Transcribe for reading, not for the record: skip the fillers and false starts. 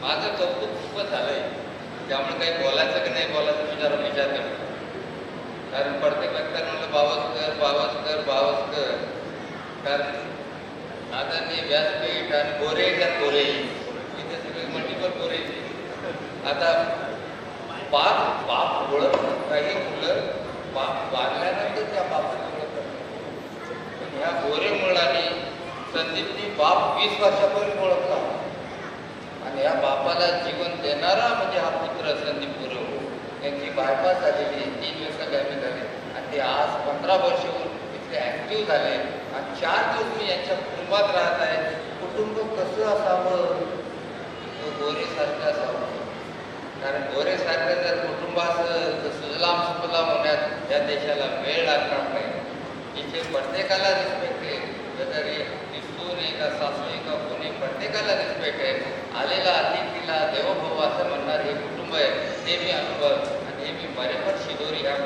माझं कौतुक खूपच झालंय. त्यामुळे काही बोलायचं की नाही बोलायचं विचार करतो. कारण प्रत्येक व्यक्तीला म्हणलं बावस्कर. कारण आदरणीय व्यासपीठ आणि गोरे त्यात गोरे इथे सगळे मल्टिपल गोरे. आता बाप ओळखतात काही मुलं बाप वारल्यानंतर त्या बापाला ओळखतात. पण ह्या गोरे मुलांनी संदीपनी बाप 20 वर्षापूर्वी ओळखला आणि या बापाला जीवन देणारा म्हणजे हा पुत्र संदीप गुरव. यांची बायपास झालेली 3 वर्ष कमी झाले आणि ते आज 15 वर्ष इथे ॲक्टिव्ह झाले आणि 4 दिवस मी यांच्या कुटुंबात राहत आहे. कुटुंब कसं असावं? गोरेसारखं असावं. कारण गोरेसारखं जर कुटुंब असेल तर सुजलाम सुफलाम होण्यात या देशाला वेळ लागणार नाही. इथे प्रत्येकाला रिस्पेक्ट आहे. वेदर ती सून आहे का सासू आहे का कोणी, प्रत्येकाला रिस्पेक्ट आहे. आलेला अतिथीला देवभाव असं म्हणणार हे कुटुंब आहे. ते मी अनुभव आणि हे मी बरेपण शिदोरी ह्या